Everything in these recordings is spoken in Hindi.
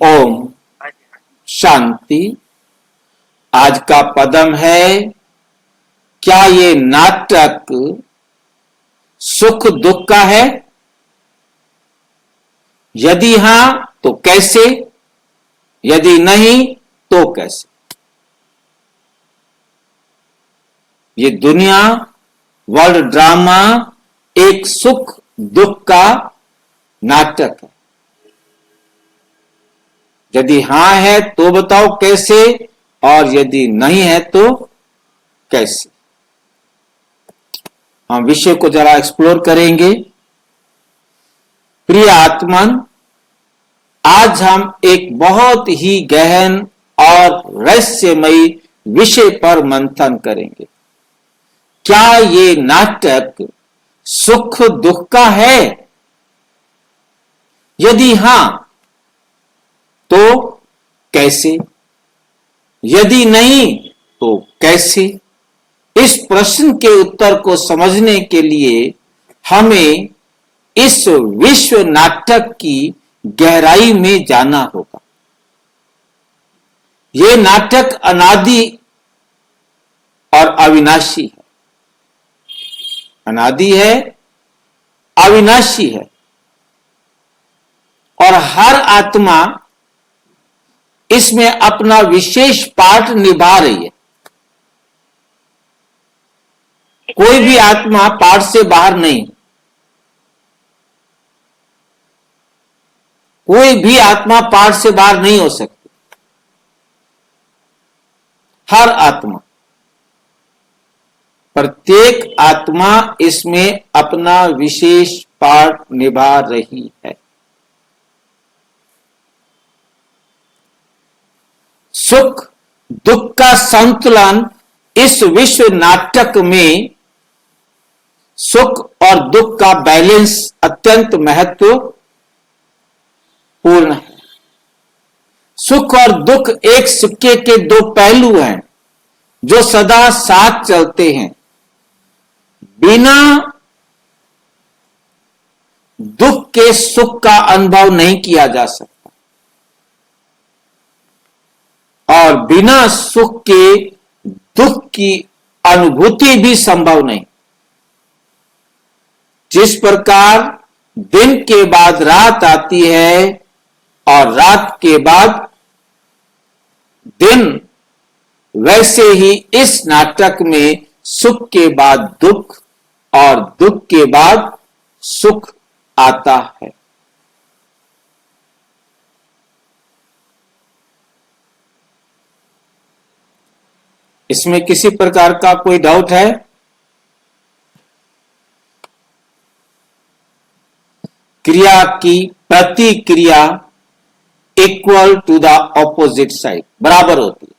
ओम शांति। आज का पदम है, क्या ये नाटक सुख दुख का है? यदि हां तो कैसे, यदि नहीं तो कैसे? ये दुनिया, वर्ल्ड ड्रामा एक सुख दुख का नाटक है। यदि हां है तो बताओ कैसे, और यदि नहीं है तो कैसे? हम विषय को जरा एक्सप्लोर करेंगे। प्रिय आत्मन, आज हम एक बहुत ही गहन और रहस्यमयी विषय पर मंथन करेंगे। क्या ये नाटक सुख दुख का है? यदि हां तो कैसे, यदि नहीं तो कैसे? इस प्रश्न के उत्तर को समझने के लिए हमें इस विश्व नाटक की गहराई में जाना होगा। यह नाटक अनादि और अविनाशी है। अनादि है, अविनाशी है, और हर आत्मा इसमें अपना विशेष पार्ट निभा रही है। कोई भी आत्मा पार्ट से बाहर नहीं, कोई भी आत्मा पार्ट से बाहर नहीं हो सकती। हर आत्मा, प्रत्येक आत्मा इसमें अपना विशेष पार्ट निभा रही है। सुख दुख का संतुलन इस विश्व नाटक में, सुख और दुख का बैलेंस अत्यंत महत्वपूर्ण है। सुख और दुख एक सिक्के के दो पहलू हैं जो सदा साथ चलते हैं। बिना दुख के सुख का अनुभव नहीं किया जा सकता, और बिना सुख के दुख की अनुभूति भी संभव नहीं। जिस प्रकार दिन के बाद रात आती है और रात के बाद दिन, वैसे ही इस नाटक में सुख के बाद दुख और दुख के बाद सुख आता है। इसमें किसी प्रकार का कोई डाउट है? क्रिया की प्रतिक्रिया equal to the opposite side, बराबर होती है।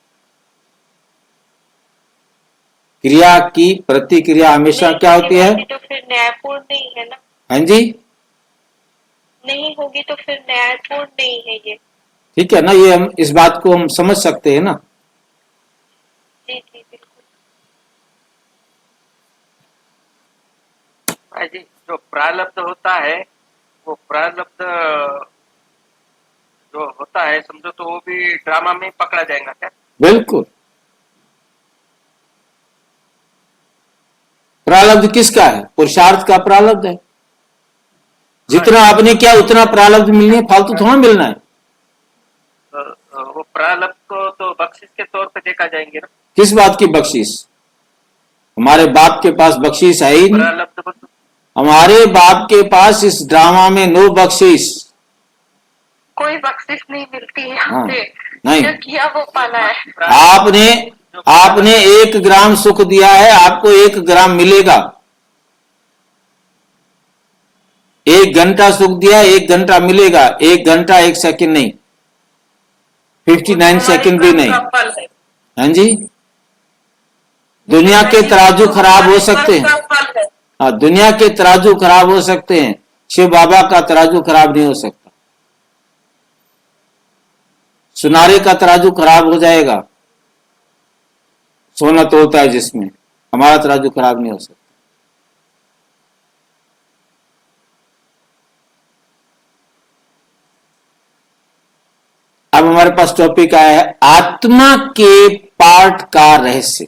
क्रिया की प्रतिक्रिया हमेशा क्या होती है? तो फिर न्यायपूर्ण नहीं है ना? हाँ जी, नहीं होगी तो फिर न्यायपूर्ण नहीं है ये। ठीक है ना, ये हम इस बात को हम समझ सकते हैं ना। जी जी बिल्कुल। जी, जो प्रारब्ध होता है वो प्रारब्ध जो होता है, समझो तो वो भी ड्रामा में पकड़ा जाएगा क्या? बिल्कुल। प्रारब्ध किसका है? पुरुषार्थ का प्रारब्ध है। जितना आपने किया उतना प्रारब्ध मिलनी है, फालतू थोड़ा मिलना है। वो प्रारब्ध को तो बख्शिश के तौर पे देखा जाएंगे ना। किस बात की बख्शीश? हमारे बाप के पास बख्शीश है ही नहीं। प्रारब्ध हमारे बाप के पास इस ड्रामा में नो बख्शीश, कोई बख्शिश नहीं मिलती है। हाँ, हमने नहीं। जो किया वो पाना है। आपने 1 ग्राम सुख दिया है, आपको 1 ग्राम मिलेगा। 1 घंटा सुख दिया, 1 घंटा मिलेगा। 1 घंटा 1 सेकंड नहीं, 59 सेकंड भी नहीं। हाँ जी, दुनिया के तराजू खराब हो सकते हैं। हाँ, दुनिया के तराजू खराब हो सकते हैं, शिव बाबा का तराजू खराब नहीं हो सकता। सुनारे का तराजू खराब हो जाएगा, सोना तोलता है जिसमें, हमारा तराजू खराब नहीं हो सकता। अब हमारे पास टॉपिक आया है आत्मा के पार्ट का रहस्य।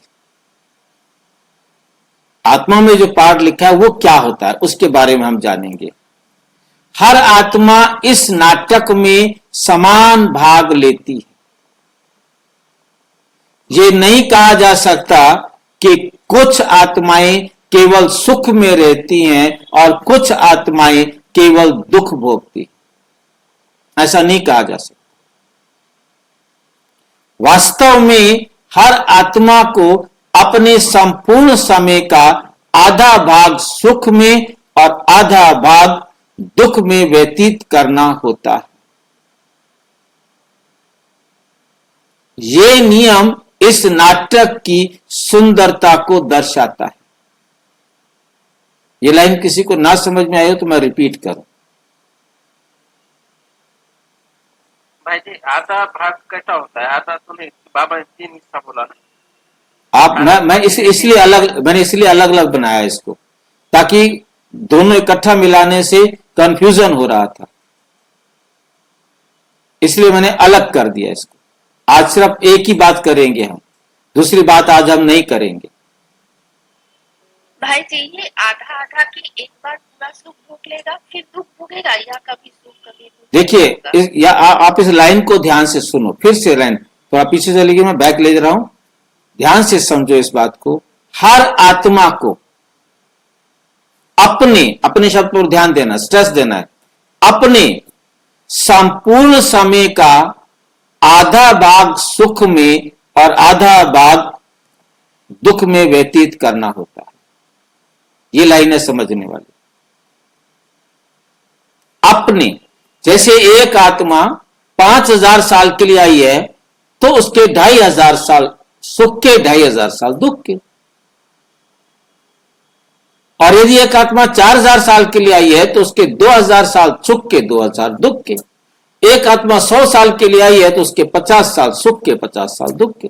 आत्मा में जो पार्ट लिखा है वो क्या होता है उसके बारे में हम जानेंगे। हर आत्मा इस नाटक में समान भाग लेती है। ये नहीं कहा जा सकता कि कुछ आत्माएं केवल सुख में रहती हैं और कुछ आत्माएं केवल दुख भोगती, ऐसा नहीं कहा जा सकता। वास्तव में हर आत्मा को अपने संपूर्ण समय का आधा भाग सुख में और आधा भाग दुख में व्यतीत करना होता है। ये नियम इस नाटक की सुंदरता को दर्शाता है। ये लाइन किसी को ना समझ में आई हो तो मैं रिपीट करूं। भाई जी आधा भाग कैसा होता है? आधा तो नहीं, बाबा ने 3 हिस्सा बोला ना। आप मैंने इसलिए अलग अलग बनाया इसको, ताकि दोनों इकट्ठा मिलाने से कंफ्यूजन हो रहा था, इसलिए मैंने अलग कर दिया इसको। आज सिर्फ एक ही बात करेंगे हम, दूसरी बात आज हम नहीं करेंगे। भाई जी ये आधा आधा की एक बार पूरा सुख भोग लेगा फिर दुख भोगेगा, या कभी सुख कभी दुख? देखिए आप इस लाइन को ध्यान से सुनो, फिर से लाइन थोड़ा पीछे चलेगी, मैं बैक ले जा रहा हूं, ध्यान से समझो इस बात को। हर आत्मा को अपने शब्द पर ध्यान देना, स्ट्रेस देना है, अपने संपूर्ण समय का आधा भाग सुख में और आधा भाग दुख में व्यतीत करना होता है। ये लाइनें समझने वाली। अपने जैसे एक आत्मा 5000 साल के लिए आई है तो उसके 2500 साल सुख के, 2500 साल दुख के। और यदि एक आत्मा 4000 साल के लिए आई है तो उसके 2000 साल सुख के, 2000 दुख के। एक आत्मा 100 साल के लिए आई है तो उसके 50 साल सुख के, 50 साल दुख के।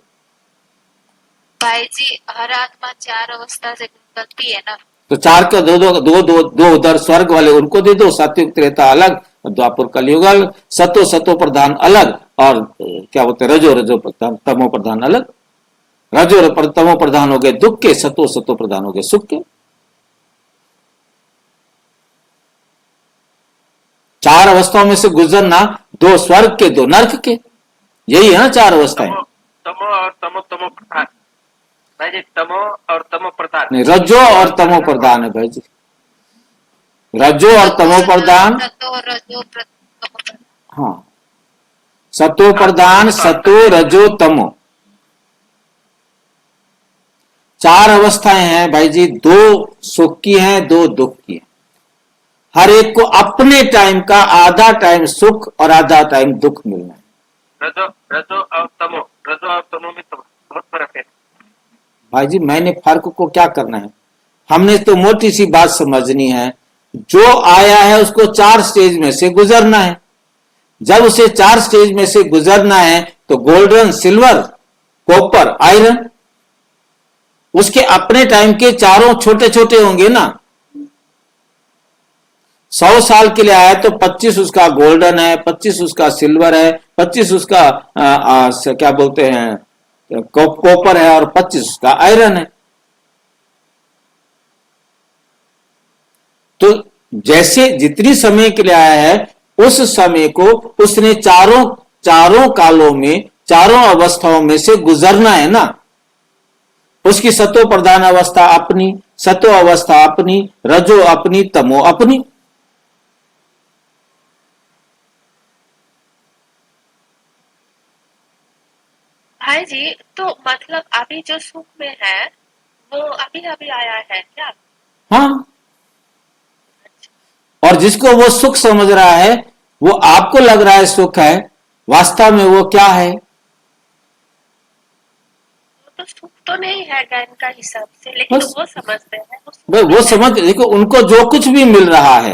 भाई जी हर आत्मा 4 अवस्था से गुजरती है ना, तो 4 के दो उधर स्वर्ग वाले उनको दे दो, सात्विक त्रेता अलग, द्वापर कलयुग अलग, सतो प्रधान अलग, और क्या बोलते रजो प्रधान तमो प्रधान अलग। रजो तमो प्रधान हो गए दुख के, सतो प्रधान हो गए सुख के। 4 अवस्थाओं में से गुजरना, 2 स्वर्ग के 2 नरक के, यही है ना 4 अवस्थाएं। तमो और तमो प्रधान भाई जी, तमो और तमो प्रधान नहीं, रजो और तमो प्रधान है भाई जी, रजो और तमो प्रधान। हाँ, सतो प्रधान, सतो रजो तमो, 4 अवस्थाएं हैं भाई जी, 2 सुख की हैं, 2 दुख की हैं। हर एक को अपने टाइम का आधा टाइम सुख और आधा टाइम दुख मिलना है। रजो और तमो में तो बहुत फर्क है भाई जी। मैंने फर्क को क्या करना है, हमने तो मोटी सी बात समझनी है। जो आया है उसको 4 स्टेज में से गुजरना है। जब उसे 4 स्टेज में से गुजरना है तो गोल्डन, सिल्वर, कॉपर, आयरन, उसके अपने टाइम के चारों छोटे छोटे होंगे ना। 100 साल के लिए आया तो 25 उसका गोल्डन है, 25 उसका सिल्वर है, 25 उसका क्या बोलते हैं कॉपर है, और 25 उसका आयरन है। तो जैसे जितनी समय के लिए आया है उस समय को उसने चारों कालों में, चारों अवस्थाओं में से गुजरना है ना। उसकी सतो प्रधान अवस्था अपनी, सतो अवस्था अपनी, रजो अपनी, तमो अपनी। भाई जी तो मतलब अभी जो सुख में है वो अभी अभी आया है क्या? हाँ, और जिसको वो सुख समझ रहा है, वो आपको लग रहा है सुख है, वास्तव में वो क्या है? वो तो सुख तो नहीं है ज्ञान का हिसाब से, लेकिन बस वो समझते हैं वो समझ, देखो उनको जो कुछ भी मिल रहा है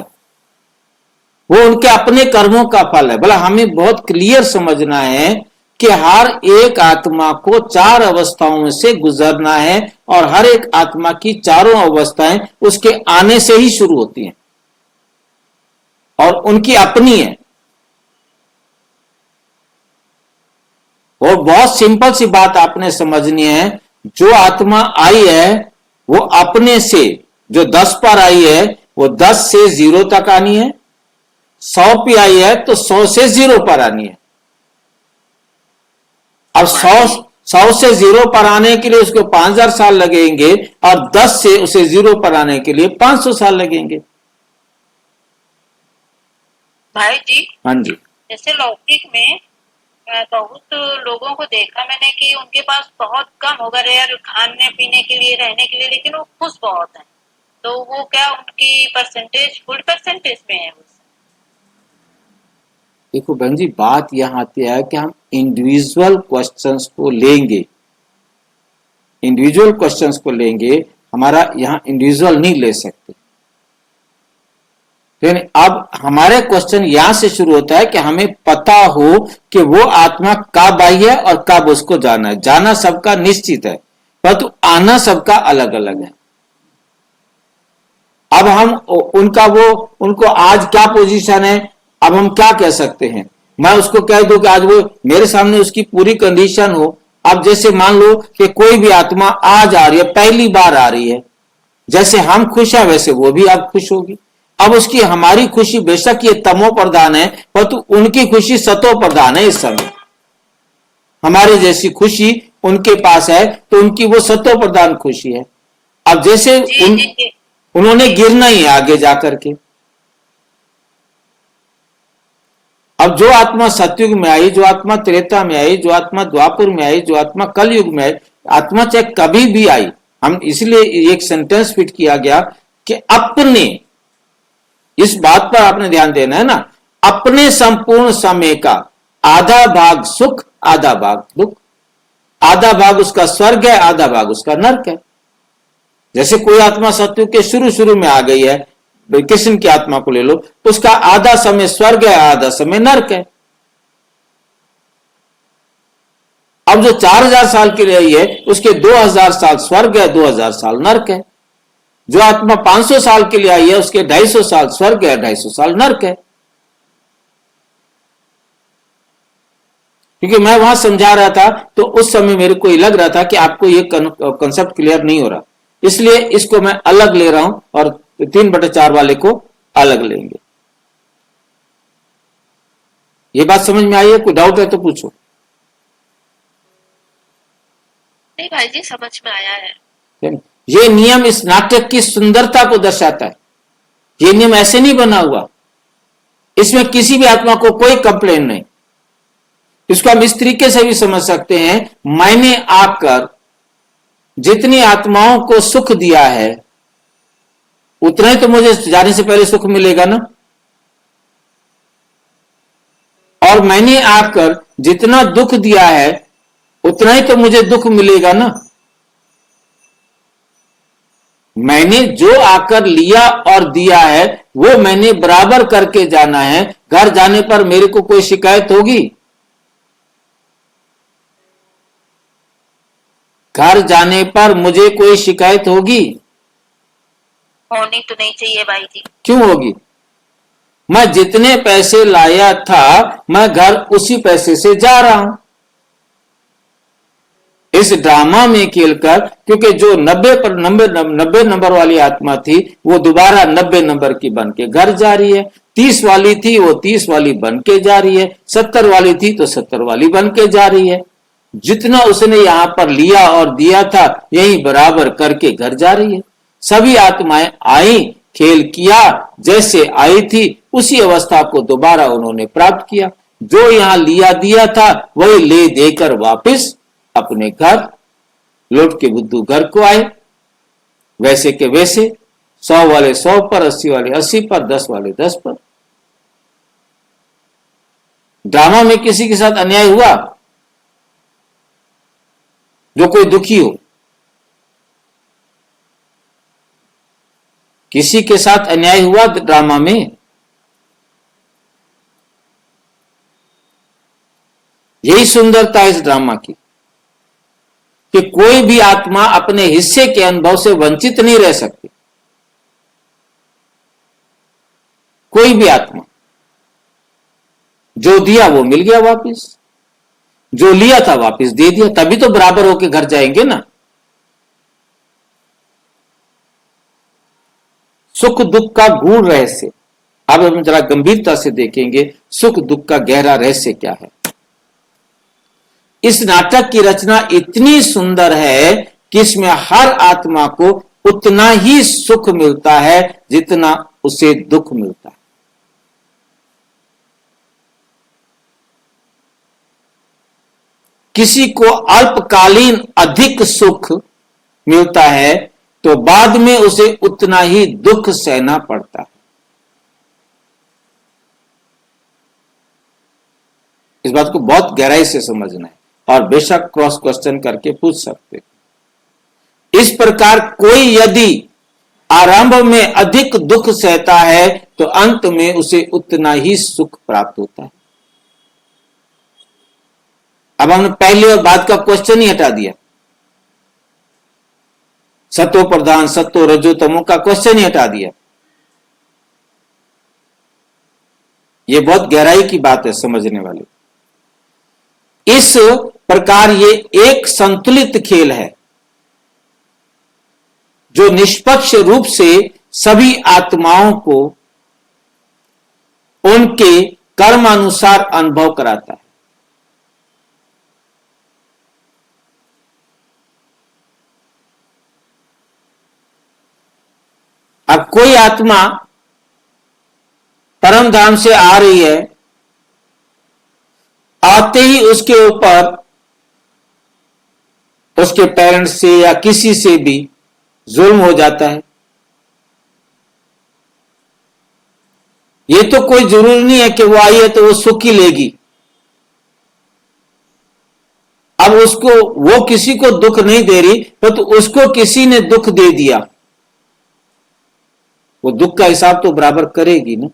वो उनके अपने कर्मों का फल है। भला हमें बहुत क्लियर समझना है कि हर एक आत्मा को 4 अवस्थाओं में से गुजरना है, और हर एक आत्मा की चारों अवस्थाएं उसके आने से ही शुरू होती हैं और उनकी अपनी है। और बहुत सिंपल सी बात आपने समझनी है, जो आत्मा आई है वो अपने से, जो 10 पर आई है वो 10 से 0 तक आनी है, 100 पे आई है तो 100 से 0 पर आनी है। अब 100 से 0 पर आने के लिए उसको 5000 साल लगेंगे और 10 से उसे 0 पर आने के लिए 500 साल लगेंगे। भाई जी, हाँ जी, जैसे लौकिक में बहुत लोगों को देखा मैंने कि उनके पास बहुत कम होगा रेयर खाने पीने के लिए, रहने के लिए, लेकिन वो खुश बहुत हैं। तो वो क्या उनकी परसेंटेज फुल परसेंटेज में है? देखो बहन जी, बात यहां आती है कि हम इंडिविजुअल क्वेश्चंस को लेंगे, इंडिविजुअल क्वेश्चंस को लेंगे, हमारा यहां इंडिविजुअल नहीं ले सकते। लेकिन अब हमारे क्वेश्चन यहां से शुरू होता है कि हमें पता हो कि वो आत्मा कब आई है और कब उसको जाना है। जाना सबका निश्चित है, परंतु आना सबका अलग अलग है। अब हम उनको आज क्या पोजीशन है, अब हम क्या कह सकते हैं? मैं उसको कह दूं कि आज वो मेरे सामने उसकी पूरी कंडीशन हो। अब जैसे मान लो कि कोई भी आत्मा आज आ रही है, पहली बार आ रही है, जैसे हम खुश हैं वैसे वो भी अब खुश होगी। अब उसकी हमारी खुशी बेशक ये तमो प्रधान है, परंतु उनकी खुशी सतो प्रधान है। इस समय हमारे जैसी खुशी उनके पास है तो उनकी वो सतो प्रधान खुशी है। अब जैसे उन्होंने गिरना ही है आगे जाकर के। अब जो आत्मा सतयुग में आई, जो आत्मा त्रेता में आई, जो आत्मा द्वापर में आई, जो आत्मा कलयुग में आई, आत्मा चाहे कभी भी आई, हम इसलिए एक सेंटेंस फिट किया गया कि अपने, इस बात पर आपने ध्यान देना है ना, अपने संपूर्ण समय का आधा भाग सुख, आधा भाग दुख, आधा भाग उसका स्वर्ग है, आधा भाग उसका नरक है। जैसे कोई आत्मा सतयुग के शुरू शुरू में आ गई है, कृष्ण की आत्मा को ले लो, उसका आधा समय स्वर्ग है, आधा समय नरक है। अब जो 4000 साल के लिए आई है उसके 2000 साल स्वर्ग है, 2000 साल नरक है। जो आत्मा 500 साल के लिए आई है उसके 250 साल स्वर्ग है, 250 साल नरक है। क्योंकि मैं वहां समझा रहा था तो उस समय मेरे को लग रहा था कि आपको ये कंसेप्ट क्लियर नहीं हो रहा, इसलिए इसको मैं अलग ले रहा हूं और 3/4 वाले को अलग लेंगे। ये बात समझ में आई है? कोई डाउट है तो पूछो। नहीं भाई जी, समझ में आया है। ये नियम इस नाटक की सुंदरता को दर्शाता है। ये नियम ऐसे नहीं बना हुआ, इसमें किसी भी आत्मा को कोई कंप्लेन नहीं। इसको हम इस तरीके से भी समझ सकते हैं, मैंने आकर जितनी आत्माओं को सुख दिया है उतना ही तो मुझे जाने से पहले सुख मिलेगा ना, और मैंने आकर जितना दुख दिया है उतना ही तो मुझे दुख मिलेगा ना। मैंने जो आकर लिया और दिया है वो मैंने बराबर करके जाना है। घर जाने पर मेरे को कोई शिकायत होगी? घर जाने पर मुझे कोई शिकायत होगी? होनी तो नहीं चाहिए भाई जी। क्यों होगी? मैं जितने पैसे लाया था मैं घर उसी पैसे से जा रहा हूं। इस ड्रामा में खेलकर, क्योंकि जो 90 नंबर वाली आत्मा थी वो दोबारा 90 नंबर की बन के घर जा रही है, 30 वाली थी वो 30 वाली बन के जा रही है, 70 वाली थी तो 70 वाली बन के जा रही है। जितना उसने यहां पर लिया और दिया था यही बराबर करके घर जा रही है। सभी आत्माएं आई, खेल किया, जैसे आई थी उसी अवस्था को दोबारा उन्होंने प्राप्त किया। जो यहां लिया दिया था वही ले देकर वापस अपने घर लौट के बुद्धू घर को आए। वैसे के वैसे 100 वाले 100 पर, 80 वाले 80 पर, 10 वाले 10 पर। ड्रामा में किसी के साथ अन्याय हुआ? जो कोई दुखी हो, किसी के साथ अन्याय हुआ ड्रामा में? यही सुंदरता है इस ड्रामा की कि कोई भी आत्मा अपने हिस्से के अनुभव से वंचित नहीं रह सकती। कोई भी आत्मा जो दिया वो मिल गया वापस। जो लिया था वापस दे दिया, तभी तो बराबर होके घर जाएंगे ना। सुख दुख का गूढ़ रहस्य, अब हम जरा गंभीरता से देखेंगे सुख दुख का गहरा रहस्य क्या है। इस नाटक की रचना इतनी सुंदर है कि इसमें हर आत्मा को उतना ही सुख मिलता है जितना उसे दुख मिलता है। किसी को अल्पकालीन अधिक सुख मिलता है तो बाद में उसे उतना ही दुख सहना पड़ता है। इस बात को बहुत गहराई से समझना है और बेशक क्रॉस क्वेश्चन करके पूछ सकते हैं। इस प्रकार कोई यदि आरंभ में अधिक दुख सहता है तो अंत में उसे उतना ही सुख प्राप्त होता है। अब हमने पहले और बाद का क्वेश्चन ही हटा दिया, सत्व प्रधान सत्व रजो तमो का क्वेश्चन ही हटा दिया। यह बहुत गहराई की बात है समझने वाले। इस प्रकार ये एक संतुलित खेल है जो निष्पक्ष रूप से सभी आत्माओं को उनके कर्मानुसार अनुभव कराता है। अब कोई आत्मा परम धाम से आ रही है, आते ही उसके ऊपर उसके पेरेंट्स से या किसी से भी जुल्म हो जाता है। ये तो कोई जरूरी नहीं है कि वो आई है तो वो सुख ही लेगी। अब उसको वो किसी को दुख नहीं दे रही तो उसको किसी ने दुख दे दिया, वो दुख का हिसाब तो बराबर करेगी ना।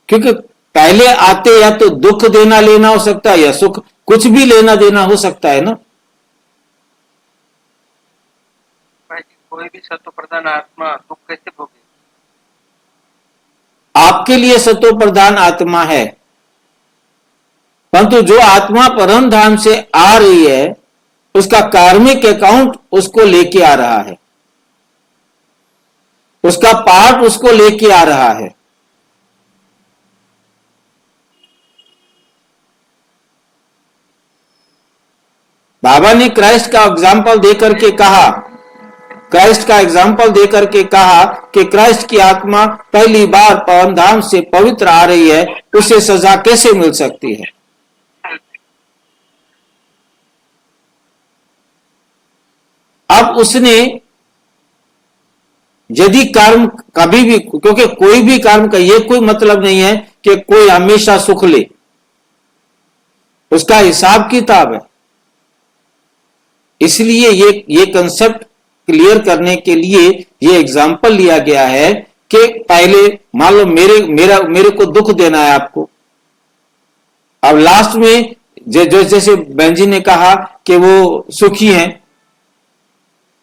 क्योंकि पहले आते या तो दुख देना लेना हो सकता है या सुख, कुछ भी लेना देना हो सकता है ना। कोई भी सत्व प्रधान आत्मा दुख कैसे भोगे? आपके लिए सत्व प्रधान आत्मा है, परंतु जो आत्मा परम धाम से आ रही है उसका कार्मिक अकाउंट उसको लेके आ रहा है, उसका पार्ट उसको लेके आ रहा है। बाबा ने क्राइस्ट का एग्जाम्पल देकर के कहा, क्राइस्ट का एग्जाम्पल देकर के कहा कि क्राइस्ट की आत्मा पहली बार परम धाम से पवित्र आ रही है, उसे सजा कैसे मिल सकती है? अब उसने यदि कर्म कभी भी, क्योंकि कोई भी कर्म का ये कोई मतलब नहीं है कि कोई हमेशा सुख ले, उसका हिसाब किताब है। इसलिए ये कंसेप्ट क्लियर करने के लिए ये एग्जाम्पल लिया गया है कि पहले मान लो मेरे को दुख देना है आपको, अब लास्ट में जैसे बहन जी ने कहा कि वो सुखी हैं,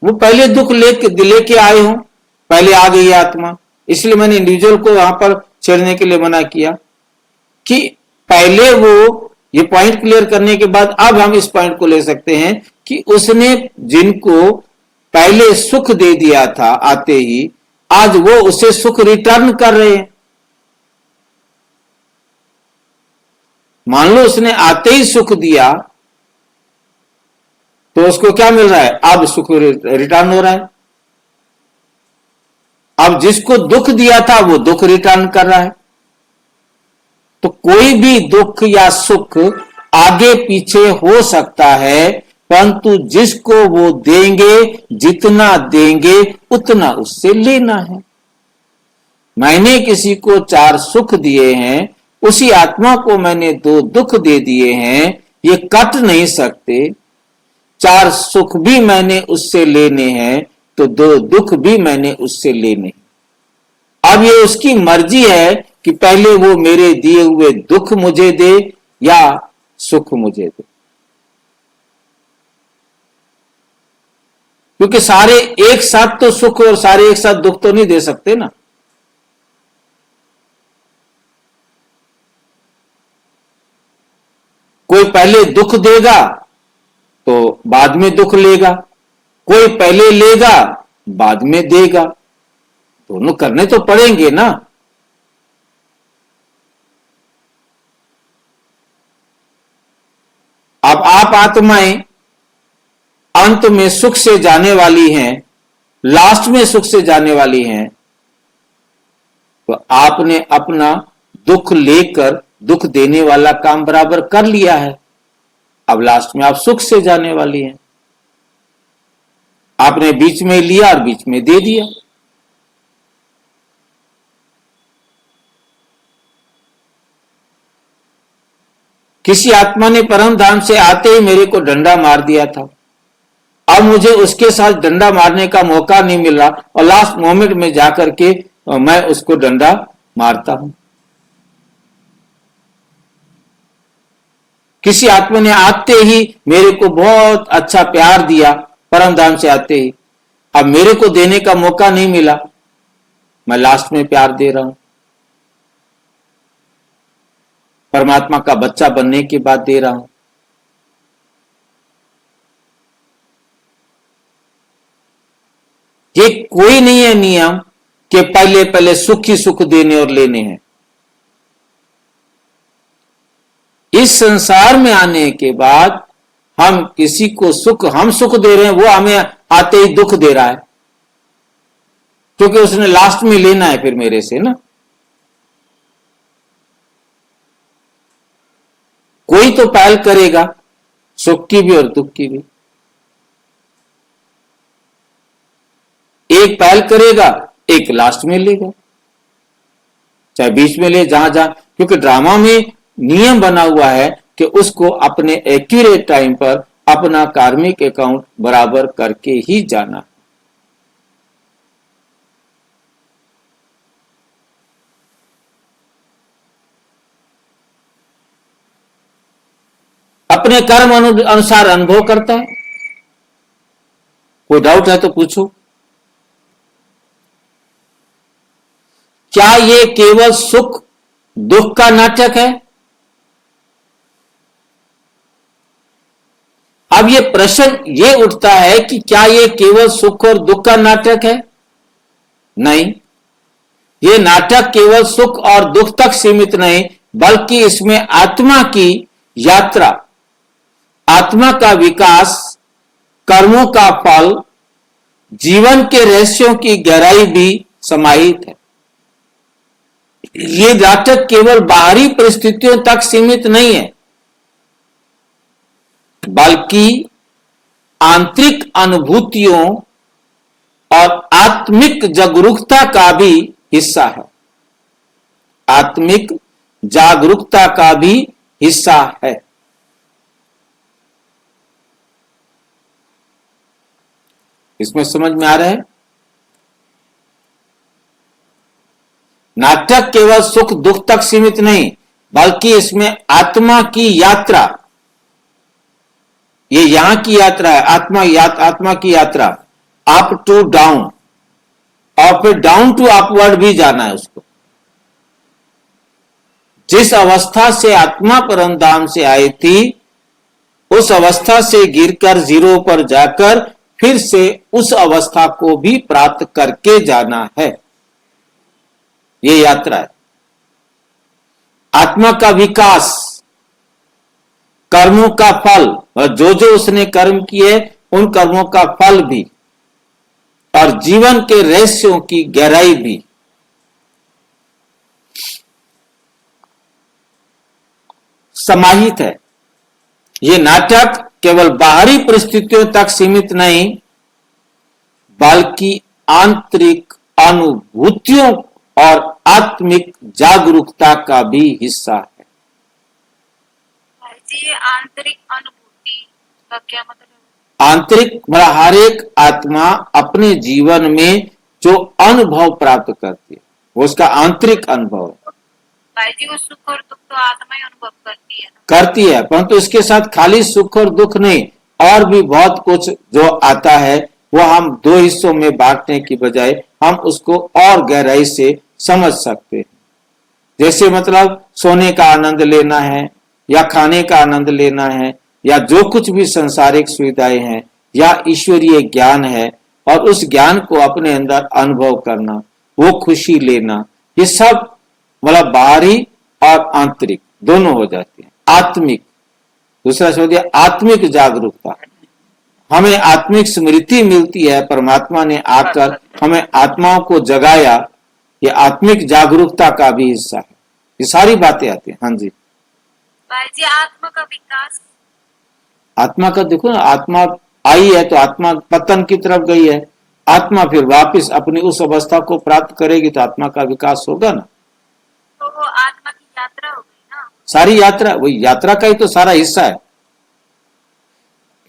वो पहले दुख लेके आए हो, पहले आ गई आत्मा, इसलिए मैंने इंडिविजुअल को वहां पर छेड़ने के लिए मना किया कि पहले वो, ये पॉइंट क्लियर करने के बाद अब हम इस पॉइंट को ले सकते हैं कि उसने जिनको पहले सुख दे दिया था आते ही, आज वो उसे सुख रिटर्न कर रहे हैं। मान लो उसने आते ही सुख दिया तो उसको क्या मिल रहा है? अब सुख रिटर्न हो रहा है। अब जिसको दुख दिया था वो दुख रिटर्न कर रहा है। तो कोई भी दुख या सुख आगे पीछे हो सकता है, परंतु जिसको वो देंगे, जितना देंगे उतना उससे लेना है। मैंने किसी को 4 सुख दिए हैं, उसी आत्मा को मैंने 2 दुख दे दिए हैं, ये कट नहीं सकते। 4 सुख भी मैंने उससे लेने हैं तो 2 दुख भी मैंने उससे लेने। अब ये उसकी मर्जी है कि पहले वो मेरे दिए हुए दुख मुझे दे या सुख मुझे दे, क्योंकि सारे एक साथ तो सुख और सारे एक साथ दुख तो नहीं दे सकते ना। कोई पहले दुख देगा तो बाद में दुख लेगा, कोई पहले लेगा बाद में देगा, दोनों करने तो पड़ेंगे ना। अब आप आत्माएं अंत में सुख से जाने वाली हैं, लास्ट में सुख से जाने वाली हैं, तो आपने अपना दुख लेकर दुख देने वाला काम बराबर कर लिया है। अब लास्ट में आप सुख से जाने वाली हैं, आपने बीच में लिया और बीच में दे दिया। किसी आत्मा ने परम धाम से आते ही मेरे को डंडा मार दिया था, अब मुझे उसके साथ डंडा मारने का मौका नहीं मिल रहा और लास्ट मोमेंट में जाकर के मैं उसको डंडा मारता हूं। किसी आत्मा ने आते ही मेरे को बहुत अच्छा प्यार दिया, परम धाम से आते ही, अब मेरे को देने का मौका नहीं मिला, मैं लास्ट में प्यार दे रहा हूं। परमात्मा का बच्चा बनने के बाद दे रहा हूं। ये कोई नहीं है नियम कि पहले पहले सुख ही सुख देने और लेने हैं। इस संसार में आने के बाद हम किसी को सुख, हम सुख दे रहे हैं, वो हमें आते ही दुख दे रहा है, क्योंकि उसने लास्ट में लेना है फिर मेरे से ना। कोई तो पहल करेगा सुख की भी और दुख की भी, एक पहल करेगा एक लास्ट में लेगा, चाहे बीच में ले, जहां जहां, क्योंकि ड्रामा में नियम बना हुआ है कि उसको अपने एक्यूरेट टाइम पर अपना कार्मिक अकाउंट बराबर करके ही जाना। अपने कर्म अनुसार अनुभव करता है। कोई डाउट है तो पूछो। क्या ये केवल सुख दुख का नाटक है? अब ये प्रश्न ये उठता है कि क्या ये केवल सुख और दुख का नाटक है? नहीं, ये नाटक केवल सुख और दुख तक सीमित नहीं, बल्कि इसमें आत्मा की यात्रा, आत्मा का विकास, कर्मों का फल, जीवन के रहस्यों की गहराई भी समाहित है। ये नाटक केवल बाहरी परिस्थितियों तक सीमित नहीं है, बल्कि आंतरिक अनुभूतियों और आत्मिक जागरूकता का भी हिस्सा है। आत्मिक जागरूकता का भी हिस्सा है। इसमें समझ में आ रहा है? नाटक केवल सुख दुख तक सीमित नहीं, बल्कि इसमें आत्मा की यात्रा, ये यहां की यात्रा है, आत्मा की यात्रा, अप टू डाउन, और फिर डाउन टू अपवर्ड भी जाना है उसको। जिस अवस्था से आत्मा परम धाम से आई थी, उस अवस्था से गिरकर जीरो पर जाकर फिर से उस अवस्था को भी प्राप्त करके जाना है। ये यात्रा है। आत्मा का विकास, कर्मों का फल, और जो जो उसने कर्म किए उन कर्मों का फल भी, और जीवन के रहस्यों की गहराई भी। समाहित है। ये नाटक केवल बाहरी परिस्थितियों तक सीमित नहीं, बल्कि आंतरिक अनुभूतियों और आत्मिक जागरूकता का भी हिस्सा है। ये आंतरिक अनुभूति का क्या मतलब है? आंतरिक मतलब हर एक आत्मा अपने जीवन में जो अनुभव प्राप्त करती है वो उसका आंतरिक अनुभव है। भाई जी, वो सुख और दुख तो आत्मा ही अनुभव करती है। करती है, परंतु इसके साथ खाली सुख और दुख नहीं, और भी बहुत कुछ जो आता है वो हम दो हिस्सों में बांटने की बजाय हम उसको और गहराई से समझ सकते हैं। जैसे मतलब सोने का आनंद लेना है, या खाने का आनंद लेना है, या जो कुछ भी संसारिक सुविधाएं हैं, या ईश्वरीय ज्ञान है और उस ज्ञान को अपने अंदर अनुभव करना, वो खुशी लेना, ये सब मतलब बाहरी और आंतरिक दोनों हो जाती है। आत्मिक, दूसरा शब्द है आत्मिक जागरूकता। हमें आत्मिक स्मृति मिलती है, परमात्मा ने आकर हमें आत्माओं को जगाया, ये आत्मिक जागरूकता का भी हिस्सा है। ये सारी बातें आती हैं। हाँ जी भाई जी, आत्मा का विकास। आत्मा का देखो ना, आत्मा आई है तो आत्मा पतन की तरफ गई है, आत्मा फिर वापस अपनी उस अवस्था को प्राप्त करेगी तो आत्मा का विकास होगा ना। तो वो आत्मा की यात्रा हो गई ना। सारी यात्रा, वही यात्रा का ही तो सारा हिस्सा है।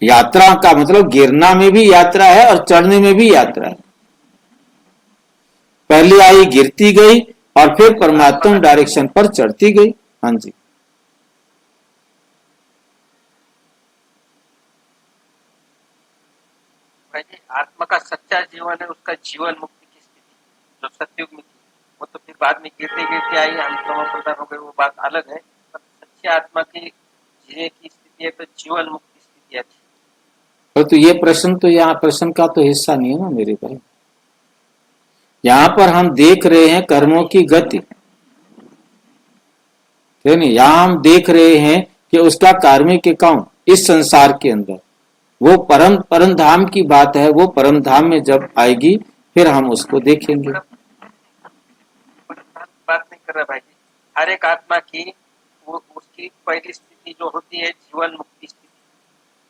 यात्रा का मतलब गिरना में भी यात्रा है और चढ़ने में भी यात्रा है। पहले आई गिरती गई और फिर परमात्मा डायरेक्शन पर चढ़ती गई। हाँ जी भाई जी, आत्मा का सच्चा जीवन है, उसका जीवन मुक्ति की स्थिति जो सतयुग में थी, वो तो फिर बाद में गिरते गिरते आई, हम तमो प्रधान हो गए, वो बात अलग है। पर सच्ची आत्मा की जीने की स्थिति है तो जीवन मुक्ति स्थिति अच्छी। तो ये प्रश्न तो यहाँ प्रश्न का तो हिस्सा नहीं है ना मेरे भाई। यहाँ पर हम देख रहे हैं कर्मों की गति, है नहीं? यहाँ हम देख रहे हैं कि उसका कार्मिक अकाउंट इस संसार के अंदर, वो परम धाम की बात है। वो परम धाम में जब आएगी फिर हम उसको देखेंगे। बात नहीं कर रहा भाई जी, हर एक आत्मा की वो उसकी पहली स्थिति जो होती है जीवन मुक्ति स्थिति।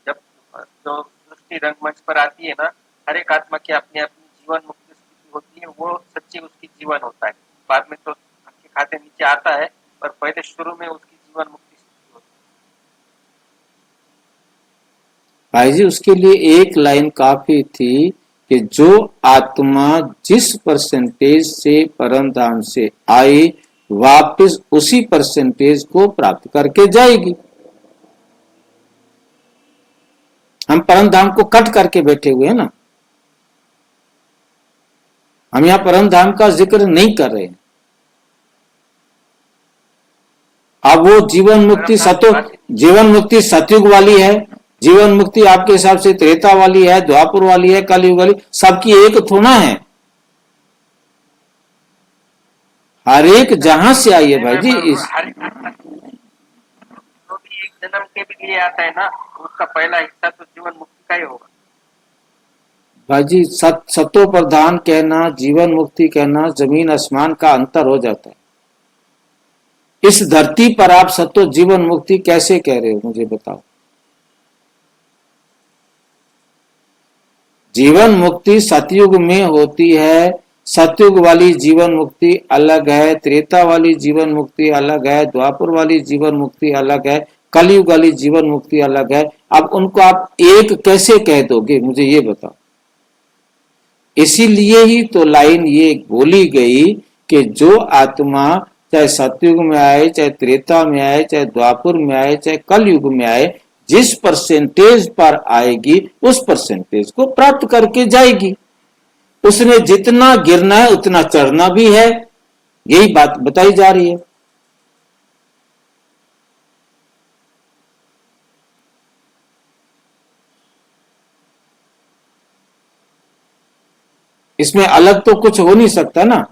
जब जो सृष्टि रंगमंच पर आती है ना, हर एक आत्मा की अपनी अपनी जीवन मुक्ति स्थिति होती है, वो सच्ची उसकी जीवन होता है। बाद में तो अच्छे खाते नीचे आता है, पर पहले शुरू में उसकी जीवन मुक्ति स्थिति होती है। भाई जी उसके लिए एक लाइन काफी थी कि जो आत्मा जिस परसेंटेज से परम धाम से आई वापस उसी परसेंटेज को प्राप्त करके जाएगी। हम परम धाम को कट करके बैठे हुए हैं ना, हम यहाँ परम धाम का जिक्र नहीं कर रहे हैं। अब वो जीवन मुक्ति सतयुग वाली है, जीवन मुक्ति आपके हिसाब से त्रेता वाली है, द्वापर वाली है, कलयुग वाली, सबकी एक थोड़ा है। हर एक जहां से आई है भाई जी। इस जो भी एक जन्म के भी लिए आता है ना, उसका पहला हिस्सा तो जीवन मुक्ति का ही होगा भाई जी। सतो प्रधान कहना, जीवन मुक्ति कहना, जमीन आसमान का अंतर हो जाता है। इस धरती पर आप सतो जीवन मुक्ति कैसे कह रहे हो, मुझे बताओ। जीवन मुक्ति सतयुग में होती है, सतयुग वाली जीवन मुक्ति अलग है, त्रेता वाली जीवन मुक्ति अलग है, द्वापर वाली जीवन मुक्ति अलग है, कलयुग वाली जीवन मुक्ति अलग है। अब उनको आप एक कैसे कह दोगे, मुझे ये बताओ। इसीलिए ही तो लाइन ये बोली गई कि जो आत्मा चाहे सतयुग में आए, चाहे त्रेता में आए, चाहे द्वापर में आए, चाहे कलयुग में आए, जिस परसेंटेज पर आएगी उस परसेंटेज को प्राप्त करके जाएगी। उसने जितना गिरना है उतना चढ़ना भी है, यही बात बताई जा रही है। इसमें अलग तो कुछ हो नहीं सकता ना,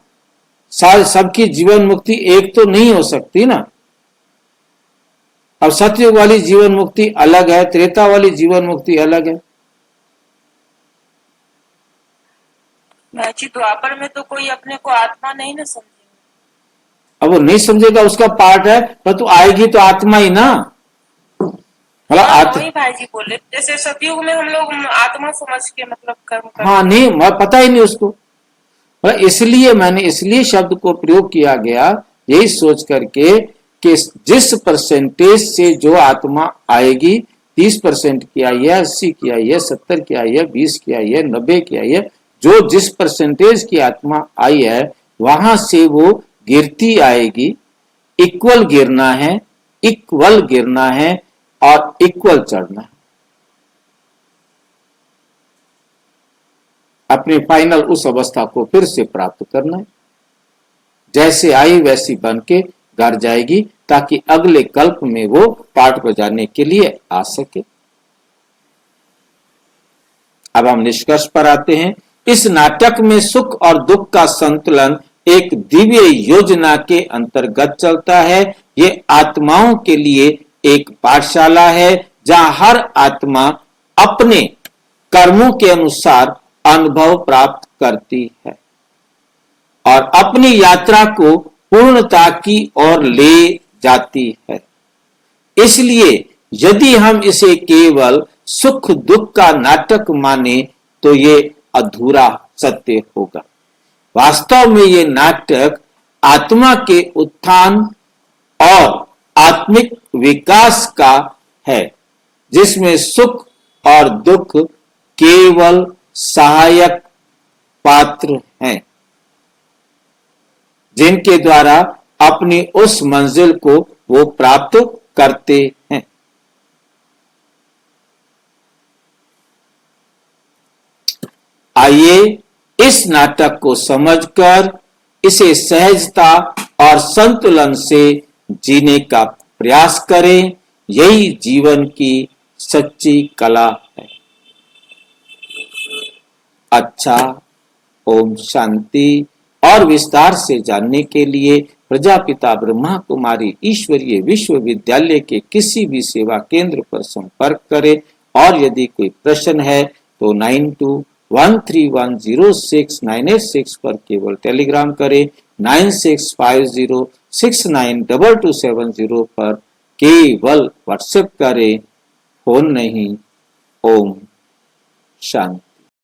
सबकी जीवन मुक्ति एक तो नहीं हो सकती ना। अब सतयुग वाली जीवन मुक्ति अलग है, त्रेता वाली जीवन मुक्ति अलग है। जी द्वापर में तो कोई अपने को आत्मा नहीं ना समझेगा। अब वो नहीं समझेगा, उसका पार्ट है, पर तू आएगी तो आत्मा ही ना। वही भाई जी बोले, जैसे सतयुग में हम लोग आत्मा समझ के मतलब कर्म करते। हाँ नहीं, पता ही नहीं उसको। इसलिए शब्द को प्रयोग किया गया, यही सोच करके कि जिस परसेंटेज से जो आत्मा आएगी, 30% की आई है, 80 की आई है, 70 की आई है, 20 की आई है, 90 की आई है, जो जिस परसेंटेज की आत्मा आई है वहां से वो गिरती आएगी। इक्वल गिरना है, इक्वल गिरना है और इक्वल चढ़ना है। अपने फाइनल उस अवस्था को फिर से प्राप्त करना है। जैसे आई वैसी बन के गर जाएगी ताकि अगले कल्प में वो पाठ बजाने के लिए आ सके। अब हम निष्कर्ष पर आते हैं। इस नाटक में सुख और दुख का संतुलन एक दिव्य योजना के अंतर्गत चलता है। ये आत्माओं के लिए एक पाठशाला है जहां हर आत्मा अपने कर्मों के अनुसार अनुभव प्राप्त करती है और अपनी यात्रा को पूर्णता की ओर ले जाती है। इसलिए यदि हम इसे केवल सुख दुख का नाटक माने तो ये अधूरा सत्य होगा। वास्तव में ये नाटक आत्मा के उत्थान और आत्मिक विकास का है, जिसमें सुख और दुख केवल सहायक पात्र हैं, जिनके द्वारा अपनी उस मंजिल को वो प्राप्त करते हैं। आइए इस नाटक को समझकर इसे सहजता और संतुलन से जीने का प्रयास करें। यही जीवन की सच्ची कला है। अच्छा, ओम शांति। और विस्तार से जानने के लिए प्रजापिता ब्रह्मा कुमारी ईश्वरीय विश्वविद्यालय के किसी भी सेवा केंद्र पर संपर्क करें और यदि कोई प्रश्न है तो 9213106986 पर केवल टेलीग्राम करें। 9650692270 पर केवल व्हाट्सएप करें, फोन नहीं। ओम शांति।